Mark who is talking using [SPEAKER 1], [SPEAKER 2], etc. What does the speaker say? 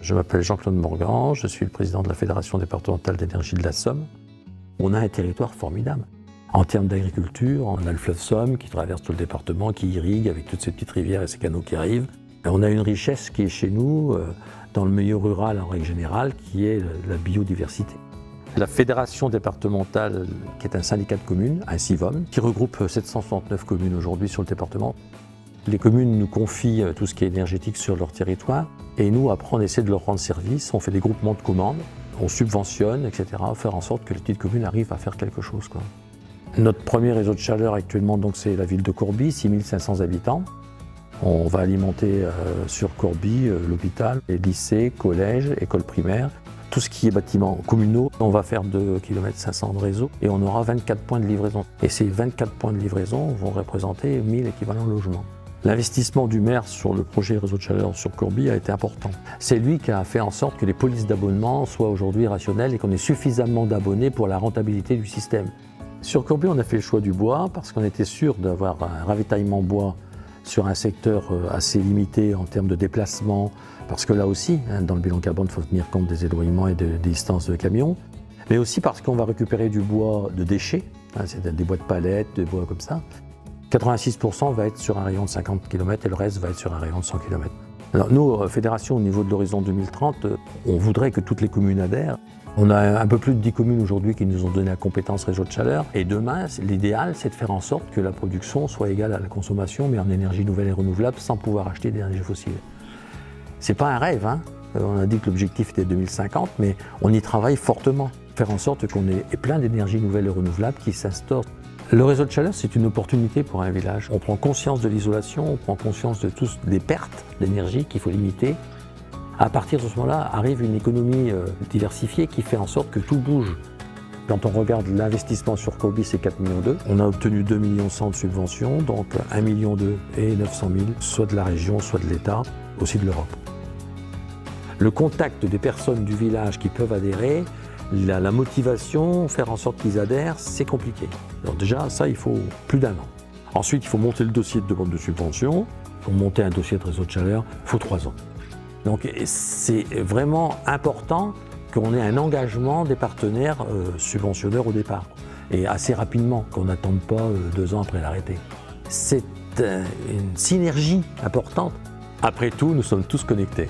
[SPEAKER 1] Je m'appelle Jean-Claude Morgan, je suis le président de la Fédération départementale d'énergie de la Somme. On a un territoire formidable. En termes d'agriculture, on a le fleuve Somme qui traverse tout le département, qui irrigue avec toutes ces petites rivières et ces canaux qui arrivent. Et on a une richesse qui est chez nous, dans le milieu rural en règle générale, qui est la biodiversité. La Fédération départementale, qui est un syndicat de communes, un CIVOM, qui regroupe 769 communes aujourd'hui sur le département. Les communes nous confient tout ce qui est énergétique sur leur territoire et nous, après, on essaie de leur rendre service, on fait des groupements de commandes, on subventionne, etc., pour faire en sorte que les petites communes arrivent à faire quelque chose, quoi. Notre premier réseau de chaleur actuellement, c'est la ville de Corbie, 6500 habitants. On va alimenter sur Corbie l'hôpital, les lycées, collèges, écoles primaires, tout ce qui est bâtiments communaux. On va faire 2,5 km de réseau et on aura 24 points de livraison. Et ces 24 points de livraison vont représenter 1000 équivalents logements. L'investissement du maire sur le projet réseau de chaleur sur Corbie a été important. C'est lui qui a fait en sorte que les polices d'abonnement soient aujourd'hui rationnelles et qu'on ait suffisamment d'abonnés pour la rentabilité du système. Sur Corbie, on a fait le choix du bois parce qu'on était sûr d'avoir un ravitaillement bois sur un secteur assez limité en termes de déplacement, parce que là aussi, dans le bilan carbone, il faut tenir compte des éloignements et des distances de camions, mais aussi parce qu'on va récupérer du bois de déchets, c'est des bois de palettes, des bois comme ça. 86% va être sur un rayon de 50 km et le reste va être sur un rayon de 100 km. Alors nous, Fédération, au niveau de l'horizon 2030, on voudrait que toutes les communes adhèrent. On a un peu plus de 10 communes aujourd'hui qui nous ont donné la compétence réseau de chaleur. Et demain, l'idéal, c'est de faire en sorte que la production soit égale à la consommation, mais en énergie nouvelle et renouvelable, sans pouvoir acheter d'énergie fossile. C'est pas un rêve, hein. On a dit que l'objectif était 2050, mais on y travaille fortement. Faire en sorte qu'on ait plein d'énergies nouvelles et renouvelables qui s'instaurent. Le réseau de chaleur, c'est une opportunité pour un village. On prend conscience de l'isolation, on prend conscience de toutes les pertes d'énergie qu'il faut limiter. À partir de ce moment-là, arrive une économie diversifiée qui fait en sorte que tout bouge. Quand on regarde l'investissement sur Corbie, c'est 4,2 millions. On a obtenu 2,1 millions de subventions, donc 1,2 million et 900 000, soit de la région, soit de l'État, aussi de l'Europe. Le contact des personnes du village qui peuvent adhérer, la motivation, faire en sorte qu'ils adhèrent, c'est compliqué. Alors déjà, ça, il faut plus d'1 an. Ensuite, il faut monter le dossier de demande de subvention. Pour monter un dossier de réseau de chaleur, il faut 3 ans. Donc c'est vraiment important qu'on ait un engagement des partenaires subventionneurs au départ, et assez rapidement, qu'on n'attende pas 2 ans après l'arrêter. C'est une synergie importante. Après tout, nous sommes tous connectés.